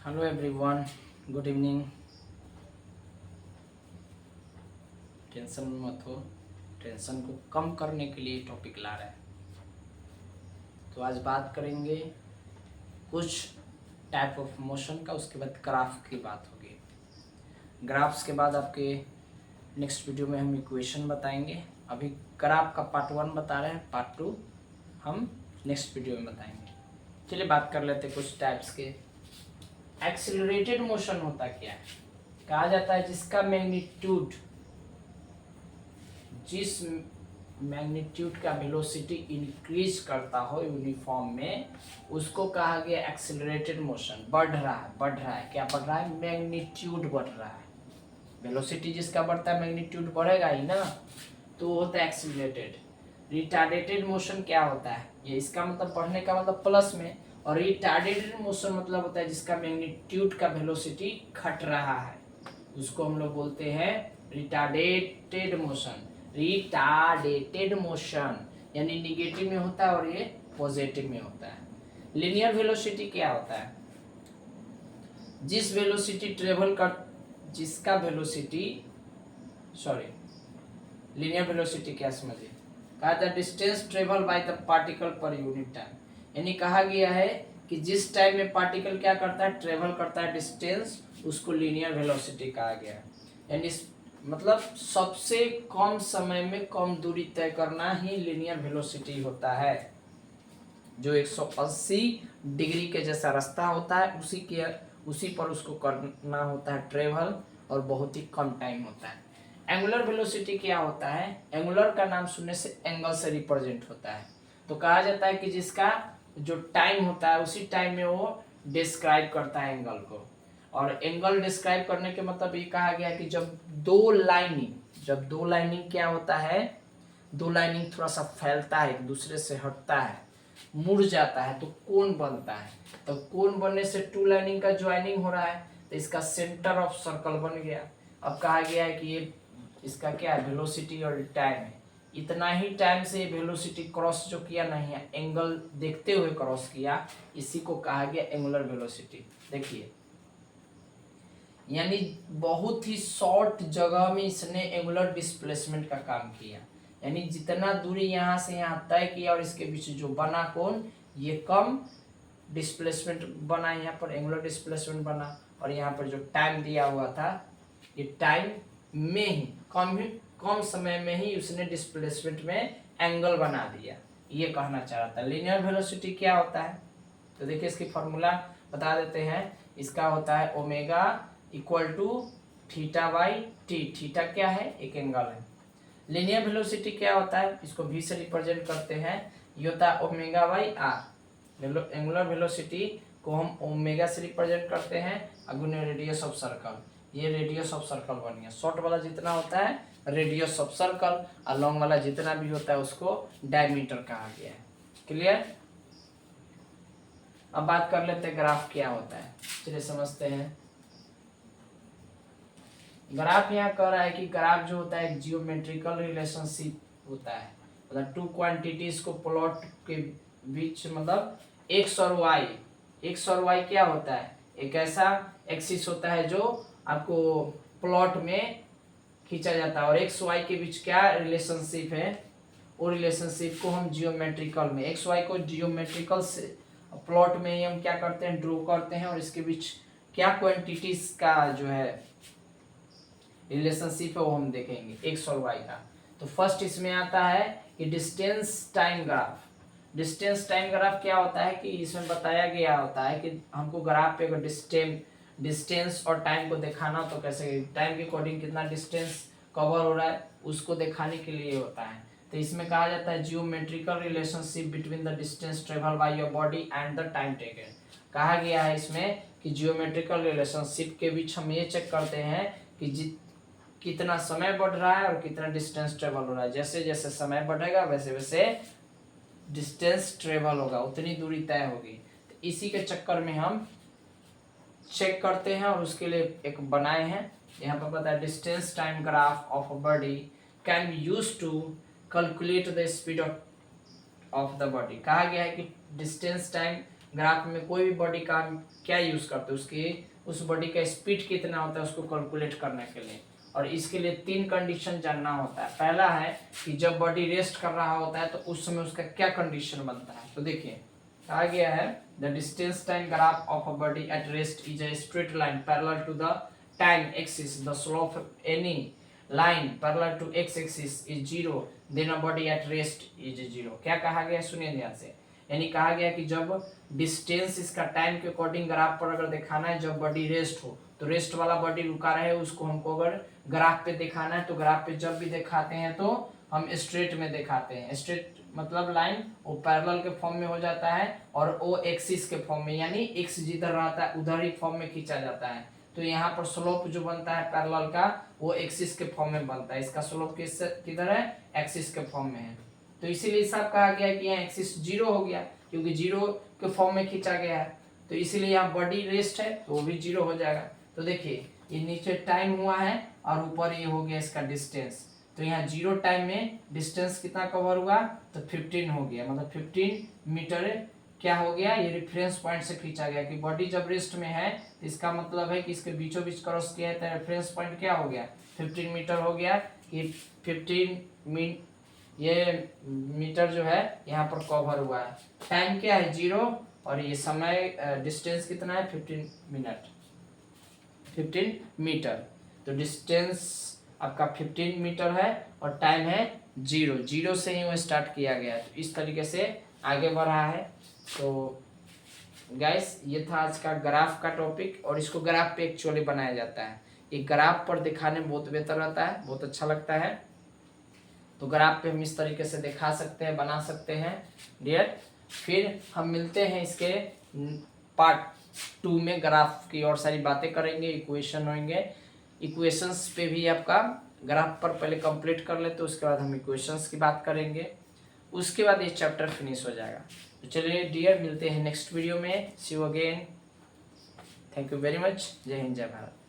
Hello everyone, good evening. Tension में मत हो। टेंशन को कम करने के लिए टॉपिक ला रहे हैं। तो आज बात करेंगे कुछ टाइप ऑफ मोशन का, उसके बाद ग्राफ की बात होगी। ग्राफ्स के बाद आपके नेक्स्ट वीडियो में हम इक्वेशन बताएंगे। अभी ग्राफ का पार्ट 1 बता रहे हैं, पार्ट 2 हम नेक्स्ट वीडियो में बताएंगे। चलिए बात कर लेते हैं कुछ टाइप्स के। एक्सिलरेटेड मोशन होता क्या है? कहा जाता है जिसका मैग्नीट्यूड, जिस मैग्नीट्यूड का वेलोसिटी इंक्रीज करता हो यूनिफॉर्म में, उसको कहा गया एक्सिलरेटेड मोशन। बढ़ रहा है, क्या बढ़ रहा है? मैग्नीट्यूड बढ़ रहा है। वेलोसिटी जिसका बढ़ता है, मैग्नीट्यूड बढ़ेगा ही ना, तो होता है एक्सिलरेटेड। रिटार्डेटेड मोशन क्या होता है? ये इसका मतलब बढ़ने का मतलब प्लस में, और रिटार्डेटेड मोशन मतलब होता है जिसका मैग्नीट्यूड का वेलोसिटी घट रहा है, उसको हम लोग बोलते हैं रिटार्डेटेड मोशन। रिटार्डेटेड मोशन यानी निगेटिव में होता है और ये पॉजिटिव में होता है। लिनियर वेलोसिटी क्या होता है? जिस वेलोसिटी ट्रेवल कर जिसका वेलोसिटी लिनियर वेलोसिटी क्या समझिए? कहा था distance travel by the particle per unit time. यानी कहा गया है कि जिस टाइम में पार्टिकल क्या करता है, ट्रेवल करता है डिस्टेंस, उसको लिनियर वेलोसिटी कहा गया है। यानी मतलब सबसे कम समय में कम दूरी तय करना ही लिनियर वेलोसिटी होता है। जो 180 डिग्री के जैसा रास्ता होता है, उसी पर उसको करना होता है ट्रेवल, और बहुत ही कम टाइम होता है। एंगुलर वेलोसिटी क्या होता है? एंगुलर का नाम सुनने से एंगल से रिप्रेजेंट होता है। तो कहा जाता है कि जिसका जो टाइम होता है उसी टाइम में वो डिस्क्राइब करता है एंगल को। और एंगल डिस्क्राइब करने के मतलब ये कहा गया कि जब दो लाइनिंग क्या होता है, दो लाइनिंग थोड़ा सा फैलता है, एक दूसरे से हटता है, मुड़ जाता है, तो कोण बनता है। तो कोण बनने से टू लाइनिंग का ज्वाइनिंग हो रहा है, तो इसका सेंटर ऑफ सर्कल बन गया। अब कहा गया है कि ये इसका क्या है, वेलोसिटी और टाइम है। इतना ही टाइम से वेलोसिटी क्रॉस जो किया नहीं है, एंगल देखते हुए क्रॉस किया, इसी को कहा गया एंगुलर वेलोसिटी। देखिए, यानी बहुत ही शॉर्ट जगह में इसने एंगुलर डिस्प्लेसमेंट का काम किया। यानी जितना दूरी यहाँ से यहाँ तय किया और इसके बीच जो बना कोण, ये कम डिस्प्लेसमेंट बना, यहाँ पर एंगुलर डिस्प्लेसमेंट बना। और यहाँ पर जो टाइम दिया हुआ था, ये टाइम में ही कम समय में ही उसने डिस्प्लेसमेंट में एंगल बना दिया, ये कहना चाह रहा था। लिनियर वेलोसिटी क्या होता है? तो देखिए इसकी फॉर्मूला बता देते हैं। इसका होता है omega equal to theta by T. Theta क्या है? एक एंगल है। लिनियर वेलोसिटी क्या होता है? इसको v से रिप्रेजेंट करते हैं, ये होता है omega by R. Angular velocity को हम ओमेगा से रिप्रेजेंट करते हैं, अगुने रेडियस ऑफ सर्कल। ये रेडियस ऑफ सर्कल बन गया। शॉर्ट वाला जितना होता है रेडियस ऑफ सर्कल, और लॉन्ग वाला जितना भी होता है उसको डायमीटर कहा गया है। क्लियर? अब बात कर लेते हैं ग्राफ क्या होता है। चलिए समझते हैं। ग्राफ यहाँ कह रहा है कि ग्राफ जो होता है एक जियोमेट्रिकल रिलेशनशिप होता है, मतलब टू क्वांटिटीज को प्लॉट के बीच, मतलब एक्स और वाई। एक्स और वाई क्या होता है? एक ऐसा एक्सिस होता है जो आपको प्लॉट में खींचा जाता है, और एक्स वाई के बीच क्या रिलेशनशिप है, वो रिलेशनशिप को हम जियोमेट्रिकल में, एक्स वाई को जियोमेट्रिकल से प्लॉट में ही हम क्या करते हैं, ड्रॉ करते हैं, और इसके बीच क्या क्वांटिटीज का जो है रिलेशनशिप है वो हम देखेंगे एक्स और वाई का। तो फर्स्ट इसमें आता है कि distance time graph. Distance time graph क्या होता है कि इसमें बताया गया होता है कि हमको ग्राफ पे अगर डिस्टेंस और टाइम को दिखाना हो तो कैसे, टाइम के अकॉर्डिंग कितना डिस्टेंस कवर हो रहा है उसको दिखाने के लिए होता है। तो इसमें कहा जाता है geometrical relationship between the distance travel by your body and the time taken. कहा गया है इसमें कि जियोमेट्रिकल रिलेशनशिप के बीच हम ये चेक करते हैं कि कितना समय बढ़ रहा है और कितना डिस्टेंस ट्रेवल हो रहा है। जैसे जैसे समय बढ़ेगा वैसे वैसे डिस्टेंस ट्रेवल होगा, उतनी दूरी तय होगी। तो इसी के चक्कर में हम चेक करते हैं, और उसके लिए एक बनाए हैं यहाँ पर पता है, distance time graph of a body can be used to calculate the speed of the body. कहा गया है कि डिस्टेंस टाइम ग्राफ में कोई भी बॉडी का क्या यूज करते हैं, उसकी उस बॉडी का स्पीड कितना होता है उसको कैलकुलेट करने के लिए। और इसके लिए 3 कंडीशन जानना होता है। पहला है कि जब बॉडी रेस्ट कर रहा होता है तो उस समय उसका क्या कंडीशन बनता है। तो देखिए कहा गया है the distance time graph of a body at rest is a straight line parallel to the time axis, the slope of any line parallel to X axis is 0, then a body at rest is 0। क्या कहा गया सुनिए ध्यान से। यानी कहा गया कि जब डिस्टेंस इसका टाइम के अकॉर्डिंग ग्राफ पर अगर दिखाना है, जब बॉडी रेस्ट हो तो रेस्ट वाला बॉडी रुका रहे उसको हमको अगर ग्राफ पे दिखाना है तो ग्राफ पे जब भी दिखाते हैं तो हम स्ट्रेट में दिखाते हैं। स्ट्रेट मतलब लाइन वो पैरेलल के फॉर्म में हो जाता है और ओ एक्सिस के फॉर्म में, यानी एक्स जिधर रहता है उधर ही फॉर्म में खींचा जाता है। तो यहाँ पर स्लोप जो बनता है पैरेलल का वो एक्सिस के फॉर्म में बनता है। इसका स्लोप किधर है, एक्सिस के फॉर्म में है। तो इसीलिए सब कहा गया कि यहाँ एक्सिस 0 हो गया क्योंकि 0 के फॉर्म में खींचा गया है। तो इसीलिए यहाँ बॉडी रेस्ट है तो वो भी 0 हो जाएगा। तो देखिए ये नीचे टाइम हुआ है और ऊपर ये हो गया इसका डिस्टेंस। तो यहाँ 0 टाइम में डिस्टेंस कितना कवर हुआ तो 15 हो गया, मतलब 15 मीटर क्या हो गया, ये रेफरेंस पॉइंट से खींचा गया कि बॉडी जब रेस्ट में है तो इसका मतलब है कि इसके बीचों बीच क्रॉस किया है तो रेफरेंस पॉइंट क्या हो गया 15 मीटर हो गया। कि 15 ये मीटर जो है यहाँ पर कवर हुआ है। टाइम क्या है 0 और ये समय डिस्टेंस कितना है 15 मीटर। तो डिस्टेंस आपका 15 मीटर है और टाइम है 0 से ही वो स्टार्ट किया गया है। तो इस तरीके से आगे बढ़ा है। तो गाइस ये था आज का ग्राफ का टॉपिक और इसको ग्राफ पे एक्चुअली बनाया जाता है। ये ग्राफ पर दिखाने में बहुत बेहतर रहता है, बहुत अच्छा लगता है। तो ग्राफ पे हम इस तरीके से दिखा सकते हैं, बना सकते हैं डियर। फिर हम मिलते हैं इसके पार्ट 2 में, ग्राफ की और सारी बातें करेंगे, इक्वेशन होंगे। इक्वेशंस पे भी आपका ग्राफ पर पहले कंप्लीट कर लेते, उसके बाद हम इक्वेशंस की बात करेंगे, उसके बाद ये चैप्टर फिनिश हो जाएगा। तो चलिए डियर मिलते हैं नेक्स्ट वीडियो में। See you again, thank you very much. जय हिंद जय भारत।